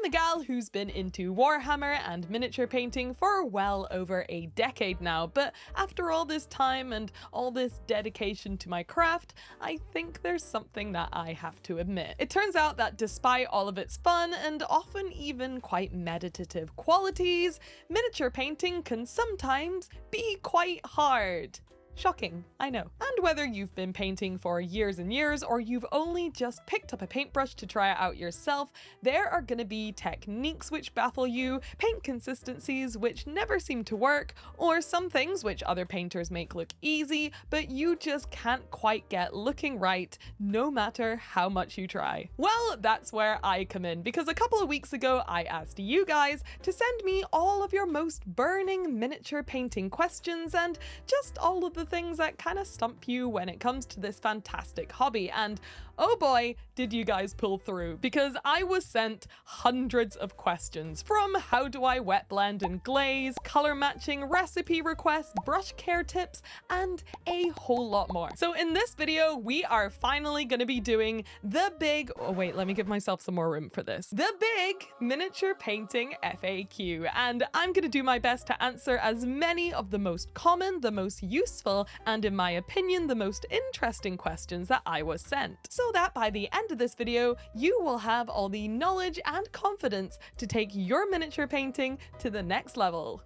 I'm a gal who's been into Warhammer and miniature painting for well over a decade now, but after all this time and all this dedication to my craft, I think there's something that I have to admit. It turns out that despite all of its fun and often even quite meditative qualities, miniature painting can sometimes be quite hard. Shocking, I know. And whether you've been painting for years and years or you've only just picked up a paintbrush to try it out yourself, there are going to be techniques which baffle you, paint consistencies which never seem to work, or some things which other painters make look easy, but you just can't quite get looking right, no matter how much you try. Well, that's where I come in, because a couple of weeks ago I asked you guys to send me all of your most burning miniature painting questions and just all of the things that kind of stump you when it comes to this fantastic hobby, and oh boy, did you guys pull through, because I was sent hundreds of questions, from how do I wet blend and glaze, color matching, recipe requests, brush care tips, and a whole lot more. So in this video, we are finally going to be doing the big, oh wait, let me give myself some more room for this, the big miniature painting FAQ, and I'm going to do my best to answer as many of the most common, the most useful, and in my opinion, the most interesting questions that I was sent, so that by the end of this video, you will have all the knowledge and confidence to take your miniature painting to the next level,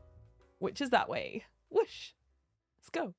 which is that way. Whoosh. Let's go.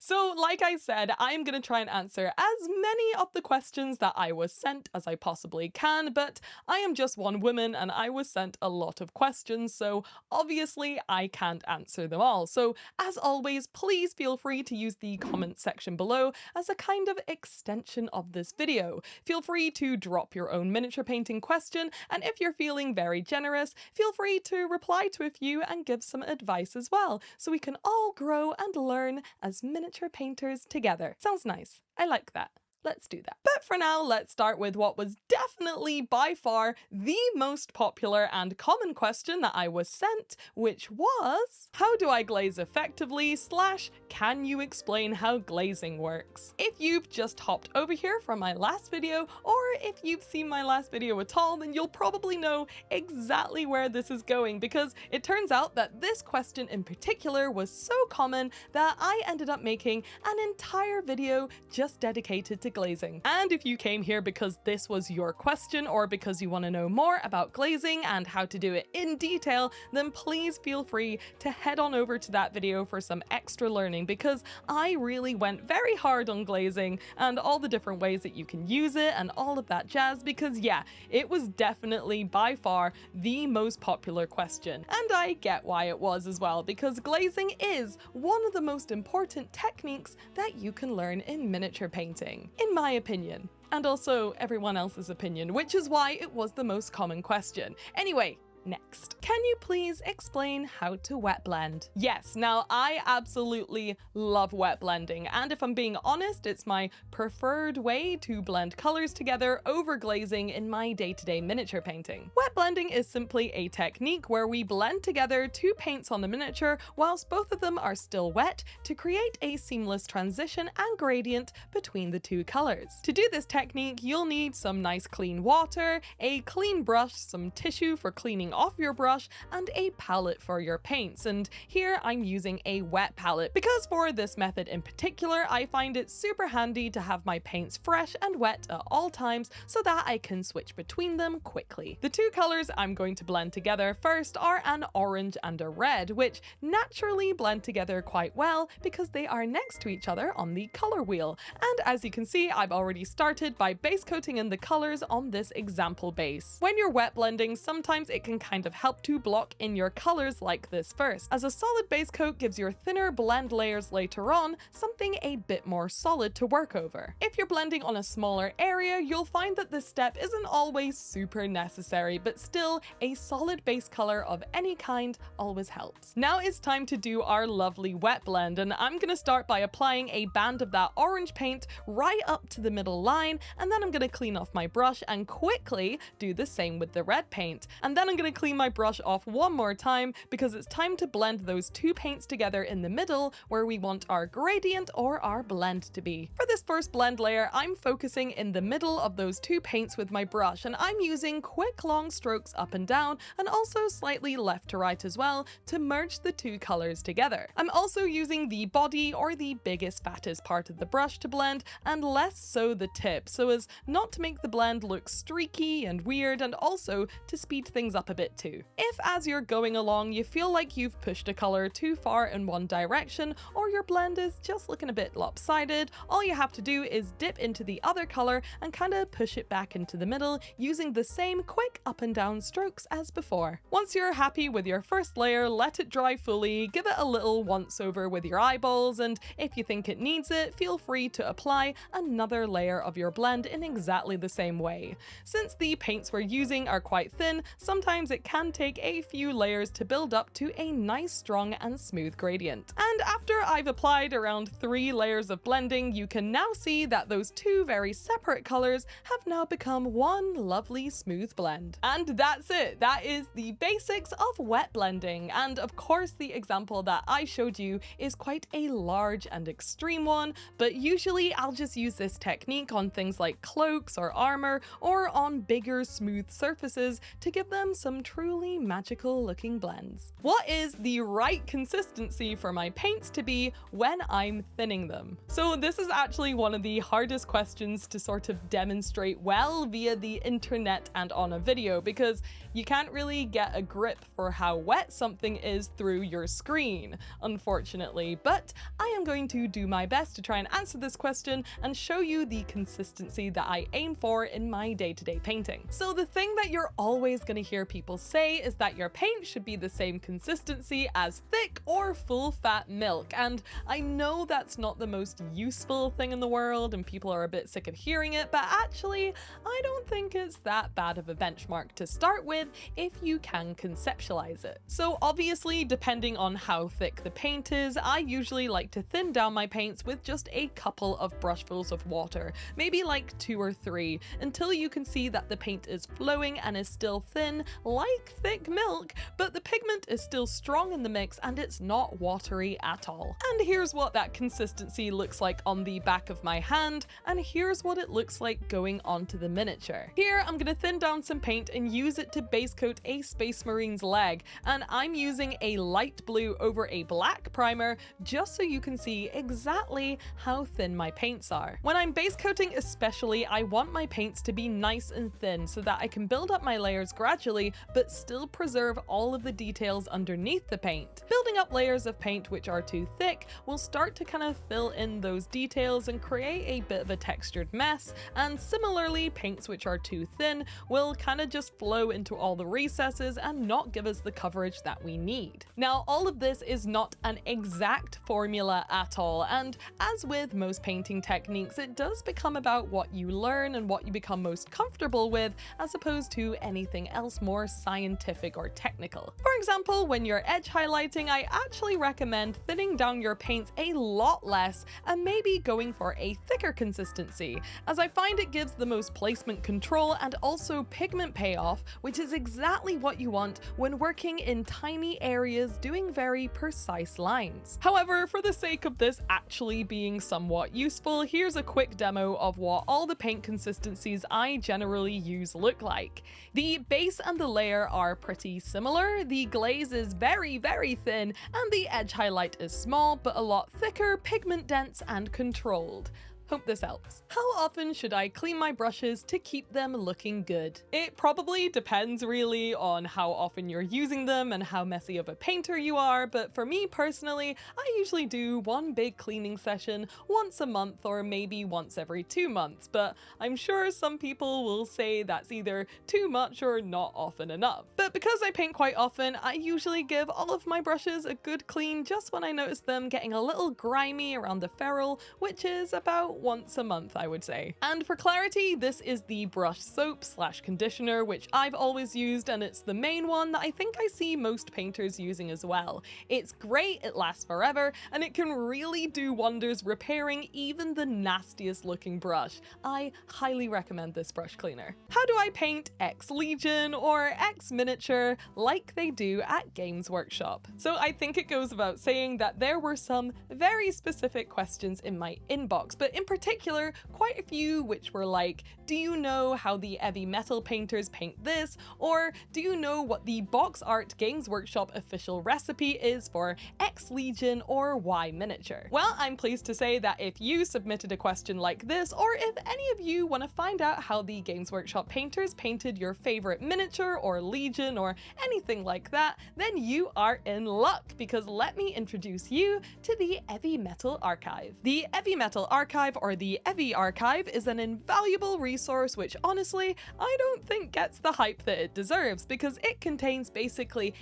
So, like I said, I'm going to try and answer as many of the questions that I was sent as I possibly can, but I am just one woman and I was sent a lot of questions, so obviously I can't answer them all. So, as always, please feel free to use the comment section below as a kind of extension of this video. Feel free to drop your own miniature painting question, and if you're feeling very generous, feel free to reply to a few and give some advice as well, so we can all grow and learn as miniature painters together. Sounds nice. I like that. Let's do that. But for now, let's start with what was definitely by far the most popular and common question that I was sent, which was, how do I glaze effectively / can you explain how glazing works? If you've just hopped over here from my last video, or if you've seen my last video at all, then you'll probably know exactly where this is going, because it turns out that this question in particular was so common that I ended up making an entire video just dedicated to glazing. And if you came here because this was your question, or because you want to know more about glazing and how to do it in detail, then please feel free to head on over to that video for some extra learning, because I really went very hard on glazing and all the different ways that you can use it and all of that jazz, because yeah, it was definitely by far the most popular question. And I get why it was as well, because glazing is one of the most important techniques that you can learn in miniature painting, in my opinion, and also everyone else's opinion, which is why it was the most common question. Anyway, next. Can you please explain how to wet blend? Yes, now I absolutely love wet blending, and if I'm being honest, it's my preferred way to blend colors together over glazing in my day-to-day miniature painting. Wet blending is simply a technique where we blend together two paints on the miniature whilst both of them are still wet to create a seamless transition and gradient between the two colors. To do this technique, you'll need some nice clean water, a clean brush, some tissue for cleaning off your brush, and a palette for your paints. And here I'm using a wet palette because for this method in particular, I find it super handy to have my paints fresh and wet at all times so that I can switch between them quickly. The two colors I'm going to blend together first are an orange and a red, which naturally blend together quite well because they are next to each other on the color wheel. And as you can see, I've already started by base coating in the colors on this example base. When you're wet blending, sometimes it can kind of help to block in your colors like this first, as a solid base coat gives your thinner blend layers later on something a bit more solid to work over. If you're blending on a smaller area, you'll find that this step isn't always super necessary, but still a solid base color of any kind always helps. Now it's time to do our lovely wet blend, and I'm gonna start by applying a band of that orange paint right up to the middle line, and then I'm gonna clean off my brush and quickly do the same with the red paint, and then I'm gonna gonna clean my brush off one more time because it's time to blend those two paints together in the middle where we want our gradient or our blend to be. For this first blend layer, I'm focusing in the middle of those two paints with my brush, and I'm using quick long strokes up and down and also slightly left to right as well to merge the two colors together. I'm also using the body or the biggest fattest part of the brush to blend and less so the tip, so as not to make the blend look streaky and weird, and also to speed things up a bit too. If as you're going along you feel like you've pushed a color too far in one direction or your blend is just looking a bit lopsided, all you have to do is dip into the other color and kind of push it back into the middle using the same quick up and down strokes as before. Once you're happy with your first layer, let it dry fully, give it a little once over with your eyeballs, and if you think it needs it, feel free to apply another layer of your blend in exactly the same way. Since the paints we're using are quite thin, sometimes it can take a few layers to build up to a nice strong and smooth gradient. And after I've applied around 3 layers of blending, you can now see that those two very separate colors have now become one lovely smooth blend. And that's it. That is the basics of wet blending. And of course, the example that I showed you is quite a large and extreme one, but usually I'll just use this technique on things like cloaks or armor or on bigger smooth surfaces to give them some truly magical looking blends. What is the right consistency for my paints to be when I'm thinning them? So this is actually one of the hardest questions to sort of demonstrate well via the internet and on a video, because you can't really get a grip for how wet something is through your screen, unfortunately, but I am going to do my best to try and answer this question and show you the consistency that I aim for in my day-to-day painting. So the thing that you're always going to hear people say is that your paint should be the same consistency as thick or full-fat milk, and I know that's not the most useful thing in the world and people are a bit sick of hearing it, but actually I don't think it's that bad of a benchmark to start with if you can conceptualize it. So obviously, depending on how thick the paint is, I usually like to thin down my paints with just a couple of brushfuls of water, maybe like 2 or 3, until you can see that the paint is flowing and is still thin like thick milk, but the pigment is still strong in the mix and it's not watery at all. And here's what that consistency looks like on the back of my hand, and here's what it looks like going onto the miniature. Here I'm gonna thin down some paint and use it to base coat a Space Marine's leg, and I'm using a light blue over a black primer just so you can see exactly how thin my paints are. When I'm base coating especially, I want my paints to be nice and thin so that I can build up my layers gradually but still preserve all of the details underneath the paint. Building up layers of paint which are too thick will start to kind of fill in those details and create a bit of a textured mess, and similarly paints which are too thin will kind of just flow into all the recesses and not give us the coverage that we need. Now, all of this is not an exact formula at all, and as with most painting techniques, it does become about what you learn and what you become most comfortable with, as opposed to anything else more scientific or technical. For example, when you're edge highlighting, I actually recommend thinning down your paints a lot less and maybe going for a thicker consistency, as I find it gives the most placement control and also pigment payoff, which is exactly what you want when working in tiny areas doing very precise lines. However, for the sake of this actually being somewhat useful, here's a quick demo of what all the paint consistencies I generally use look like. The base and the layer are pretty similar, the glaze is very thin, and the edge highlight is small but a lot thicker, pigment dense, and controlled. Hope this helps. How often should I clean my brushes to keep them looking good? It probably depends really on how often you're using them and how messy of a painter you are, but for me personally, I usually do one big cleaning session once a month or maybe once every 2 months, but I'm sure some people will say that's either too much or not often enough. But because I paint quite often, I usually give all of my brushes a good clean just when I notice them getting a little grimy around the ferrule, which is about about once a month, I would say. And for clarity, this is the brush soap / conditioner, which I've always used, and it's the main one that I think I see most painters using as well. It's great, it lasts forever, and it can really do wonders repairing even the nastiest looking brush. I highly recommend this brush cleaner. How do I paint X Legion or X Miniature like they do at Games Workshop? So I think it goes without saying that there were some very specific questions in my inbox, but in particular, quite a few which were like, do you know how the heavy metal painters paint this? Or do you know what the box art Games Workshop official recipe is for X Legion or Y Miniature? Well, I'm pleased to say that if you submitted a question like this, or if any of you want to find out how the Games Workshop painters painted your favorite miniature or Legion or anything like that, then you are in luck, because let me introduce you to the Heavy Metal Archive. The Heavy Metal Archive, or the Heavy Archive, is an invaluable resource which honestly I don't think gets the hype that it deserves, because it contains basically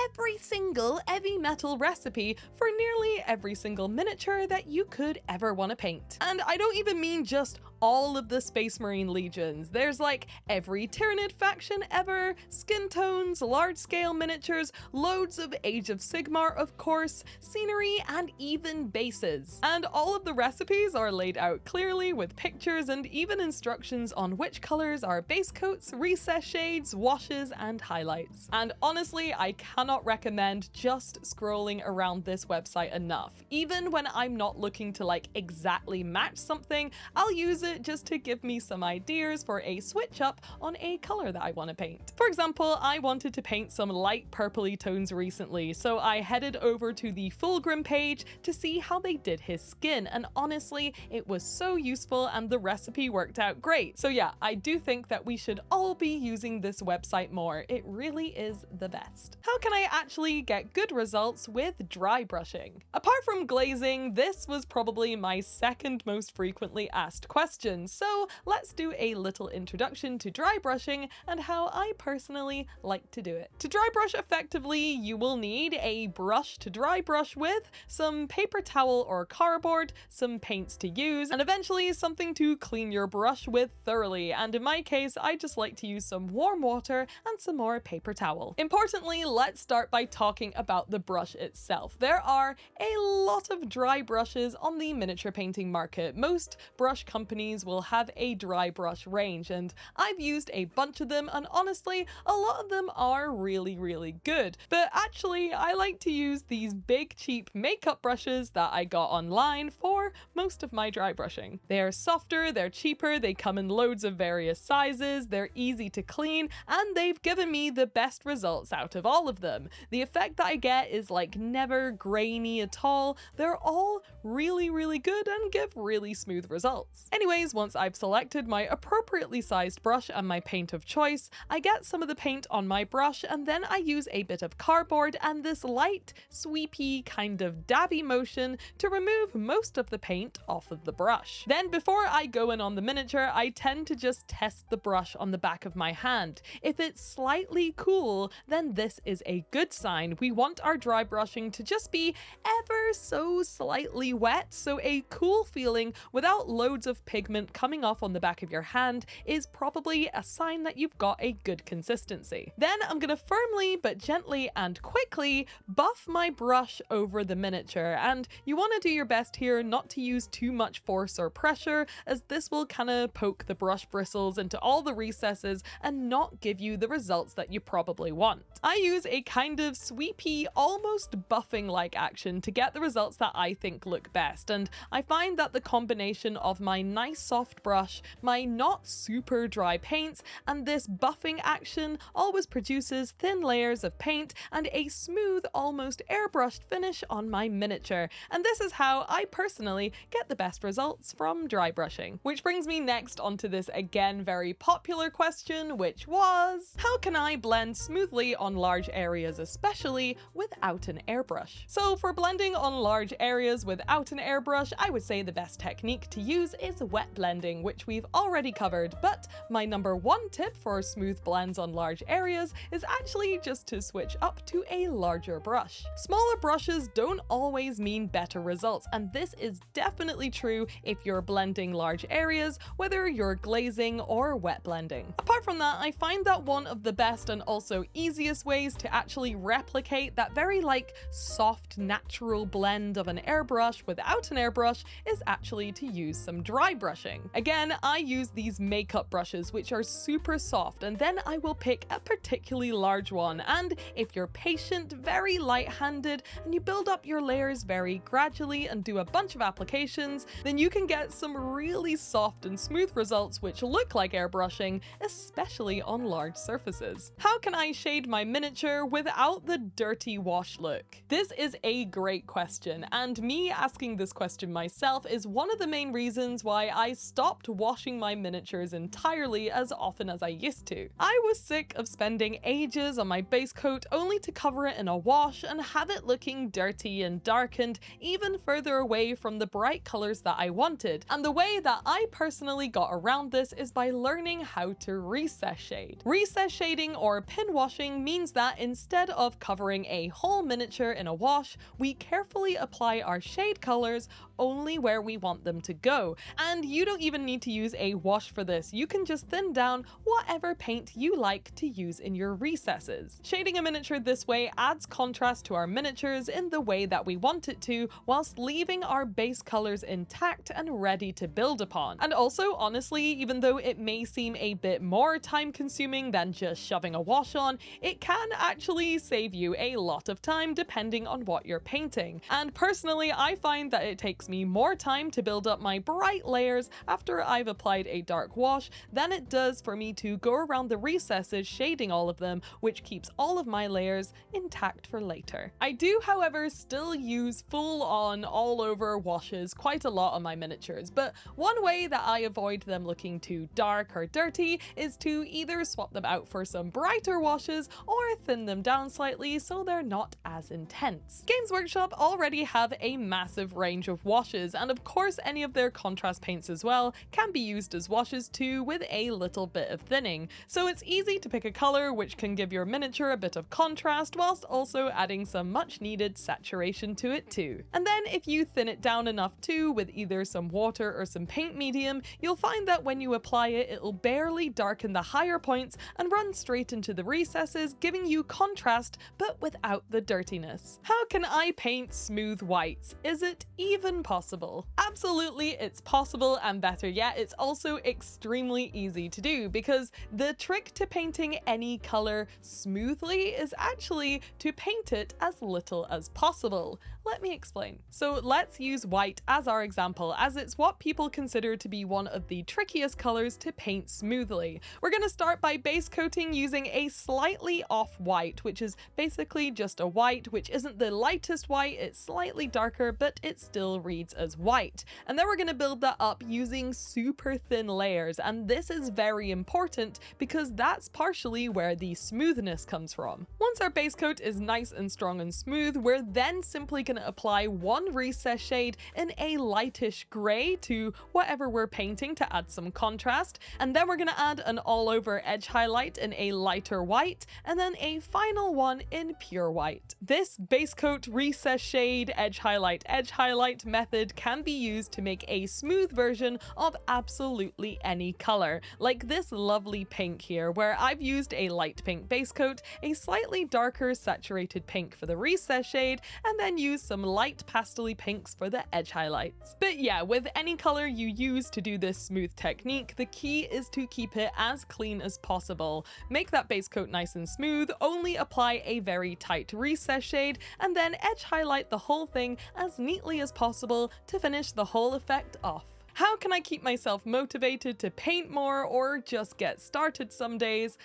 every single heavy metal recipe for nearly every single miniature that you could ever want to paint. And I don't even mean just all of the Space Marine legions. There's like every Tyranid faction ever, skin tones, large-scale miniatures, loads of Age of Sigmar, of course, scenery, and even bases. And all of the recipes are laid out clearly with pictures and even instructions on which colors are base coats, recess shades, washes, and highlights. And honestly, I cannot recommend just scrolling around this website enough. Even when I'm not looking to like exactly match something, I'll use it just to give me some ideas for a switch up on a color that I want to paint. For example, I wanted to paint some light purpley tones recently, so I headed over to the Fulgrim page to see how they did his skin, and honestly, it was so useful and the recipe worked out great. So yeah, I do think that we should all be using this website more. It really is the best. How can I actually get good results with dry brushing? Apart from glazing, this was probably my second most frequently asked question, so let's do a little introduction to dry brushing and how I personally like to do it. To dry brush effectively, you will need a brush to dry brush with, some paper towel or cardboard, some paints to use, and eventually something to clean your brush with thoroughly, and in my case, I just like to use some warm water and some more paper towel. Importantly, let's start by talking about the brush itself. There are a lot of dry brushes on the miniature painting market. Most brush companies will have a dry brush range, and I've used a bunch of them, and honestly, a lot of them are really good. But actually, I like to use these big cheap makeup brushes that I got online for most of my dry brushing. They're softer, they're cheaper, they come in loads of various sizes, they're easy to clean, and they've given me the best results out of all of them. The effect that I get is like never grainy at all. They're all really good and give really smooth results. Anyways, once I've selected my appropriately sized brush and my paint of choice, I get some of the paint on my brush, and then I use a bit of cardboard and this light, sweepy kind of dabby motion to remove most of the paint off of the brush. Then before I go in on the miniature, I tend to just test the brush on the back of my hand. If it's slightly cool, then this is a good sign. We want our dry brushing to just be ever so slightly wet, so a cool feeling without loads of pigment coming off on the back of your hand is probably a sign that you've got a good consistency. Then I'm gonna firmly but gently and quickly buff my brush over the miniature, and you want to do your best here not to use too much force or pressure, as this will kind of poke the brush bristles into all the recesses and not give you the results that you probably want. I use a kind of sweepy, almost buffing like action to get the results that I think look best, and I find that the combination of my nice soft brush, my not super dry paints, and this buffing action always produces thin layers of paint and a smooth, almost airbrushed finish on my miniature, and this is how I personally get the best results from dry brushing. Which brings me next onto this again very popular question, which was, how can I blend smoothly on large areas, especially without an airbrush? So for blending on large areas without an airbrush, I would say the best technique to use is wet wet blending, which we've already covered, but my number one tip for smooth blends on large areas is actually just to switch up to a larger brush. Smaller brushes don't always mean better results, and this is definitely true if you're blending large areas, whether you're glazing or wet blending. Apart from that, I find that one of the best and also easiest ways to actually replicate that very soft natural blend of an airbrush without an airbrush is actually to use some dry brushing. Again, I use these makeup brushes which are super soft, and then I will pick a particularly large one, and if you're patient, very light-handed, and you build up your layers very gradually and do a bunch of applications, then you can get some really soft and smooth results which look like airbrushing, especially on large surfaces. How can I shade my miniature without the dirty wash look? This is a great question, and me asking this question myself is one of the main reasons why I stopped washing my miniatures entirely as often as I used to. I was sick of spending ages on my base coat only to cover it in a wash and have it looking dirty and darkened even further away from the bright colors that I wanted. And the way that I personally got around this is by learning how to recess shade. Recess shading or pin washing means that instead of covering a whole miniature in a wash, we carefully apply our shade colors only where we want them to go. And you don't even need to use a wash for this. You can just thin down whatever paint you like to use in your recesses. Shading a miniature this way adds contrast to our miniatures in the way that we want it to, whilst leaving our base colors intact and ready to build upon. And also, honestly, even though it may seem a bit more time consuming than just shoving a wash on, it can actually save you a lot of time depending on what you're painting. And personally, I find that it takes me more time to build up my bright layers after I've applied a dark wash than it does for me to go around the recesses shading all of them, which keeps all of my layers intact for later. I do, however, still use full-on all-over washes quite a lot on my miniatures, but one way that I avoid them looking too dark or dirty is to either swap them out for some brighter washes or thin them down slightly so they're not as intense. Games Workshop already have a massive range of washes, and of course any of their contrast paints as well can be used as washes too with a little bit of thinning. So it's easy to pick a color which can give your miniature a bit of contrast whilst also adding some much needed saturation to it too. And then if you thin it down enough too with either some water or some paint medium, you'll find that when you apply it, it'll barely darken the higher points and run straight into the recesses, giving you contrast but without the dirtiness. How can I paint smooth whites? Is it even possible? Absolutely, it's possible, and better yet, it's also extremely easy to do, because the trick to painting any color smoothly is actually to paint it as little as possible. Let me explain. So let's use white as our example, as it's what people consider to be one of the trickiest colors to paint smoothly. We're going to start by base coating using a slightly off white, which is basically just a white which isn't the lightest white, it's slightly darker, but it still reads as white. And then we're going to build that up using super thin layers, and this is very important because that's partially where the smoothness comes from. Once our base coat is nice and strong and smooth, we're then simply going to apply one recess shade in a lightish grey to whatever we're painting to add some contrast, and then we're going to add an all-over edge highlight in a lighter white, and then a final one in pure white. This base coat recess shade edge highlight method can be used to make a smooth version of absolutely any color, like this lovely pink here, where I've used a light pink base coat, a slightly darker saturated pink for the recess shade, and then use some light pastel-y pinks for the edge highlights. But yeah, with any color you use to do this smooth technique, the key is to keep it as clean as possible. Make that base coat nice and smooth, only apply a very tight recess shade, and then edge highlight the whole thing as neatly as possible to finish the whole effect off. How can I keep myself motivated to paint more or just get started some days?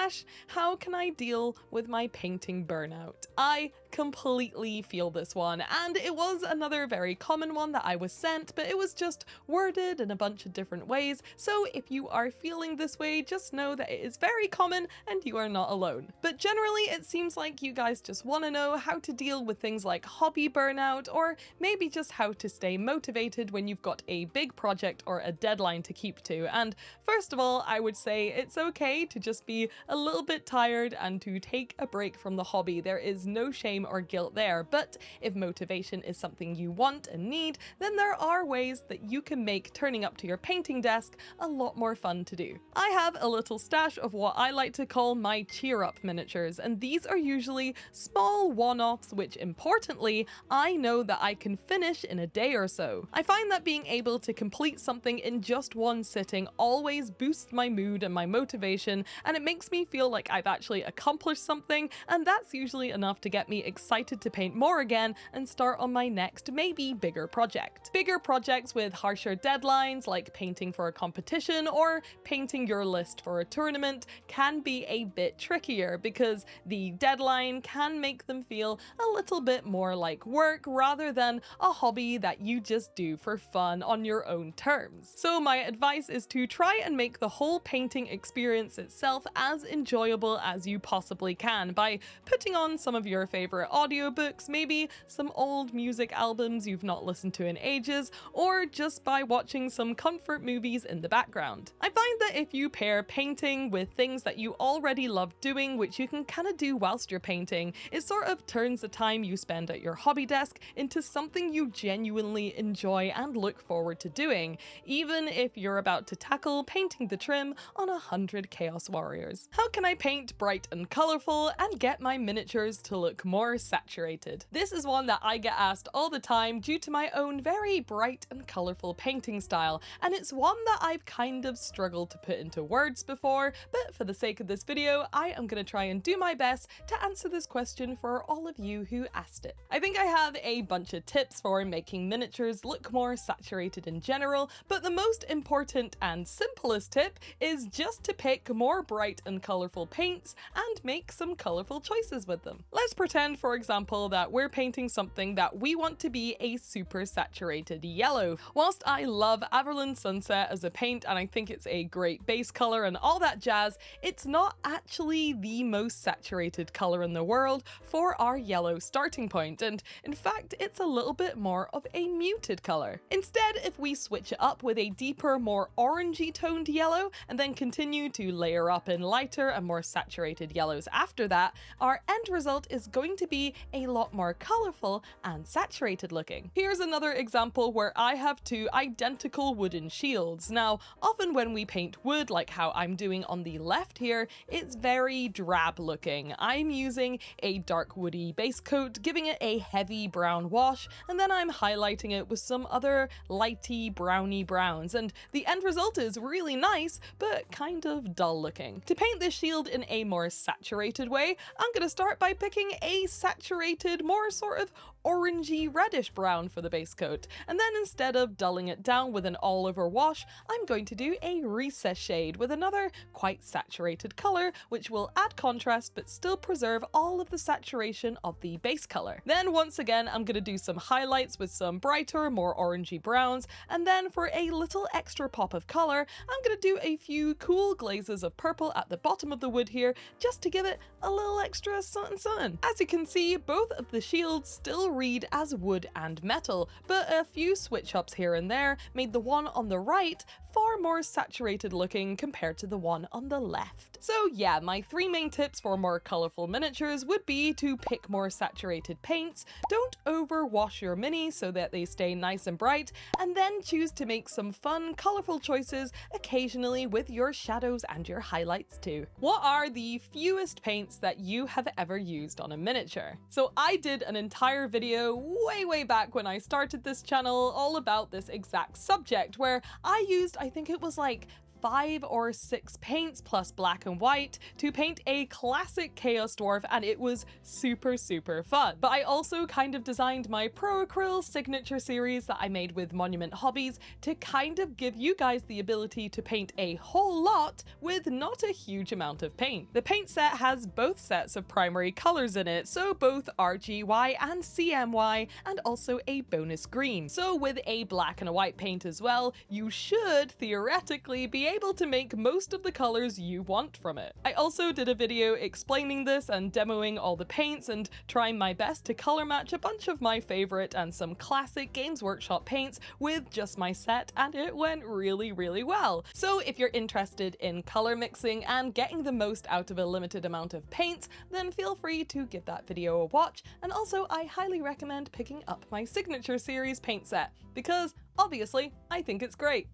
/ how can I deal with my painting burnout? I completely feel this one, and it was another very common one that I was sent, but it was just worded in a bunch of different ways, so if you are feeling this way, just know that it is very common and you are not alone. But generally, it seems like you guys just want to know how to deal with things like hobby burnout, or maybe just how to stay motivated when you've got a big project or a deadline to keep to. And first of all, I would say it's okay to just be a little bit tired and to take a break from the hobby. There is no shame or guilt there, but if motivation is something you want and need, then there are ways that you can make turning up to your painting desk a lot more fun to do. I have a little stash of what I like to call my cheer up miniatures, and these are usually small one-offs which, importantly, I know that I can finish in a day or so. I find that being able to complete something in just one sitting always boosts my mood and my motivation, and it makes me feel like I've actually accomplished something, and that's usually enough to get me excited to paint more again and start on my next, maybe bigger project. Bigger projects with harsher deadlines, like painting for a competition or painting your list for a tournament, can be a bit trickier because the deadline can make them feel a little bit more like work rather than a hobby that you just do for fun on your own terms. So my advice is to try and make the whole painting experience itself as enjoyable as you possibly can by putting on some of your favorite audiobooks, maybe some old music albums you've not listened to in ages, or just by watching some comfort movies in the background. I find that if you pair painting with things that you already love doing, which you can kind of do whilst you're painting, it sort of turns the time you spend at your hobby desk into something you genuinely enjoy and look forward to doing, even if you're about to tackle painting the trim on 100 Chaos Warriors. How can I paint bright and colourful and get my miniatures to look more saturated? This is one that I get asked all the time due to my own very bright and colourful painting style, and it's one that I've kind of struggled to put into words before, but for the sake of this video, I am going to try and do my best to answer this question for all of you who asked it. I think I have a bunch of tips for making miniatures look more saturated in general, but the most important and simplest tip is just to pick more bright and colourful paints and make some colourful choices with them. Let's pretend, for example, that we're painting something that we want to be a super saturated yellow. Whilst I love Averland Sunset as a paint and I think it's a great base colour and all that jazz, it's not actually the most saturated colour in the world for our yellow starting point, and in fact it's a little bit more of a muted colour. Instead, if we switch it up with a deeper, more orangey toned yellow and then continue to layer up in lighter and more saturated yellows after that, our end result is going to be a lot more colourful and saturated looking. Here's another example where I have two identical wooden shields. Now, often when we paint wood, like how I'm doing on the left here, it's very drab looking. I'm using a dark woody base coat, giving it a heavy brown wash, and then I'm highlighting it with some other lighty browny browns, and the end result is really nice, but kind of dull looking. To paint this shield in a more saturated way, I'm gonna start by picking a saturated, more sort of orangey reddish brown for the base coat, and then instead of dulling it down with an all over wash, I'm going to do a recess shade with another quite saturated colour, which will add contrast but still preserve all of the saturation of the base colour. Then once again, I'm going to do some highlights with some brighter, more orangey browns, and then for a little extra pop of colour, I'm going to do a few cool glazes of purple at the bottom of the wood here, just to give it a little extra something something. As you can see, both of the shields still read as wood and metal, but a few switch ups here and there made the one on the right far more saturated looking compared to the one on the left. So yeah, my three main tips for more colourful miniatures would be to pick more saturated paints, don't overwash your minis so that they stay nice and bright, and then choose to make some fun, colourful choices occasionally with your shadows and your highlights too. What are the fewest paints that you have ever used on a miniature? So I did an entire video way back when I started this channel all about this exact subject, where I used, I think it was like 5 or 6 paints plus black and white to paint a classic Chaos Dwarf, and it was super fun. But I also kind of designed my Pro Acryl signature series that I made with Monument Hobbies to kind of give you guys the ability to paint a whole lot with not a huge amount of paint. The paint set has both sets of primary colors in it, so both RGY and CMY, and also a bonus green. So with a black and a white paint as well, you should theoretically be able to make most of the colors you want from it. I also did a video explaining this and demoing all the paints and trying my best to color match a bunch of my favorite and some classic Games Workshop paints with just my set, and it went really well. So if you're interested in color mixing and getting the most out of a limited amount of paints, then feel free to give that video a watch. And also I highly recommend picking up my signature series paint set because obviously I think it's great.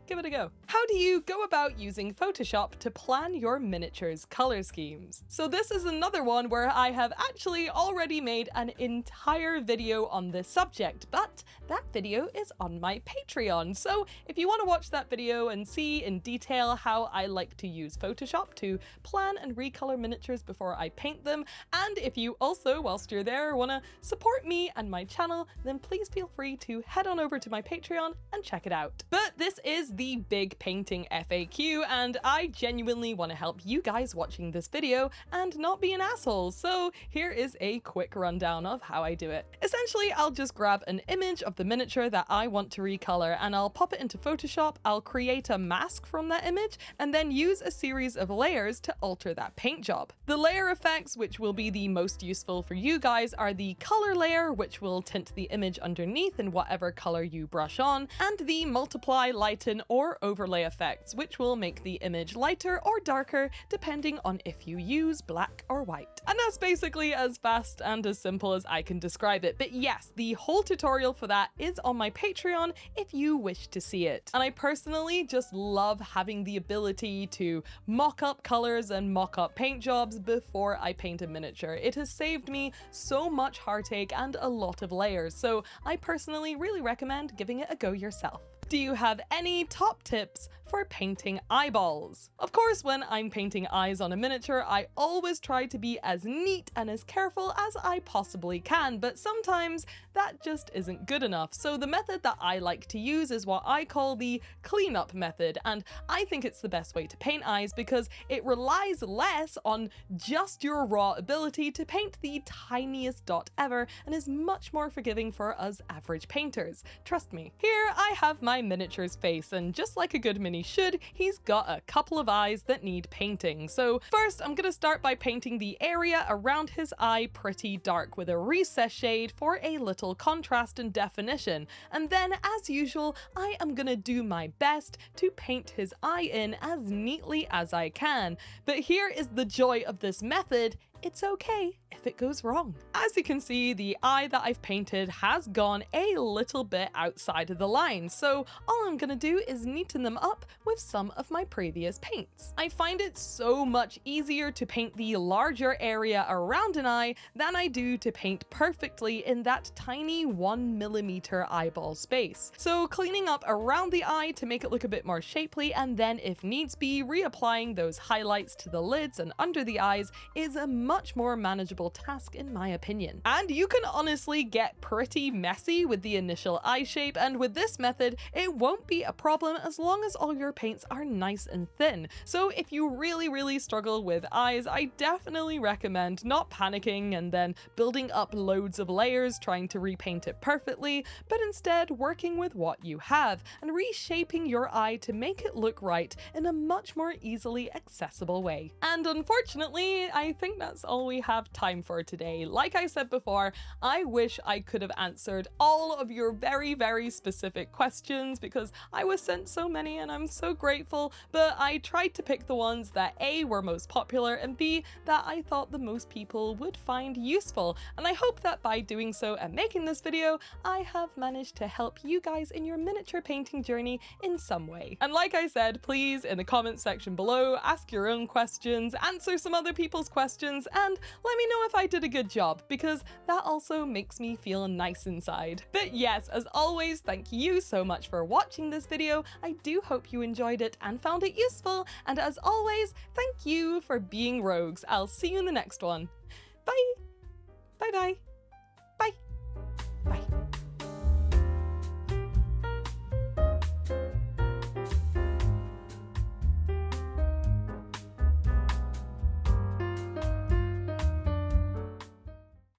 Give it a go. How do you go about using Photoshop to plan your miniatures color schemes? So this is another one where I have actually already made an entire video on this subject, but that video is on my Patreon. So if you want to watch that video and see in detail how I like to use Photoshop to plan and recolor miniatures before I paint them, and if you also, whilst you're there, want to support me and my channel, then please feel free to head on over to my Patreon and check it out. But this is the big painting FAQ, and I genuinely want to help you guys watching this video and not be an asshole, so here is a quick rundown of how I do it. Essentially, I'll just grab an image of the miniature that I want to recolor and I'll pop it into Photoshop, I'll create a mask from that image, and then use a series of layers to alter that paint job. The layer effects, which will be the most useful for you guys, are the color layer, which will tint the image underneath in whatever color you brush on, and the multiply, lighten, or overlay effects, which will make the image lighter or darker depending on if you use black or white. And that's basically as fast and as simple as I can describe it. But yes, the whole tutorial for that is on my Patreon if you wish to see it. And I personally just love having the ability to mock up colors and mock up paint jobs before I paint a miniature. It has saved me so much heartache and a lot of layers, so I personally really recommend giving it a go yourself. Do you have any top tips for painting eyeballs? Of course, when I'm painting eyes on a miniature, I always try to be as neat and as careful as I possibly can, but sometimes that just isn't good enough. So the method that I like to use is what I call the cleanup method, and I think it's the best way to paint eyes because it relies less on just your raw ability to paint the tiniest dot ever and is much more forgiving for us average painters. Trust me. Here I have my miniature's face, and just like a good mini should, he's got a couple of eyes that need painting. So first I'm gonna start by painting the area around his eye pretty dark with a recess shade for a little contrast and definition, and then as usual I am gonna do my best to paint his eye in as neatly as I can. But here is the joy of this method: it's okay if it goes wrong. As you can see, the eye that I've painted has gone a little bit outside of the line, so all I'm gonna do is neaten them up with some of my previous paints. I find it so much easier to paint the larger area around an eye than I do to paint perfectly in that tiny 1mm eyeball space. So cleaning up around the eye to make it look a bit more shapely, and then if needs be, reapplying those highlights to the lids and under the eyes is a much more manageable task in my opinion. And you can honestly get pretty messy with the initial eye shape, and with this method it won't be a problem as long as all your paints are nice and thin. So if you really struggle with eyes, I definitely recommend not panicking and then building up loads of layers trying to repaint it perfectly, but instead working with what you have and reshaping your eye to make it look right in a much more easily accessible way. And unfortunately, I think that's all we have time for today. Like I said before, I wish I could have answered all of your very specific questions because I was sent so many and I'm so grateful, but I tried to pick the ones that A, were most popular, and B, that I thought the most people would find useful. And I hope that by doing so and making this video, I have managed to help you guys in your miniature painting journey in some way. And like I said, please, in the comments section below, ask your own questions, answer some other people's questions, and let me know if I did a good job, because that also makes me feel nice inside. But yes, as always, thank you so much for watching this video. I do hope you enjoyed it and found it useful, and as always, thank you for being rogues. I'll see you in the next one. Bye! Bye bye!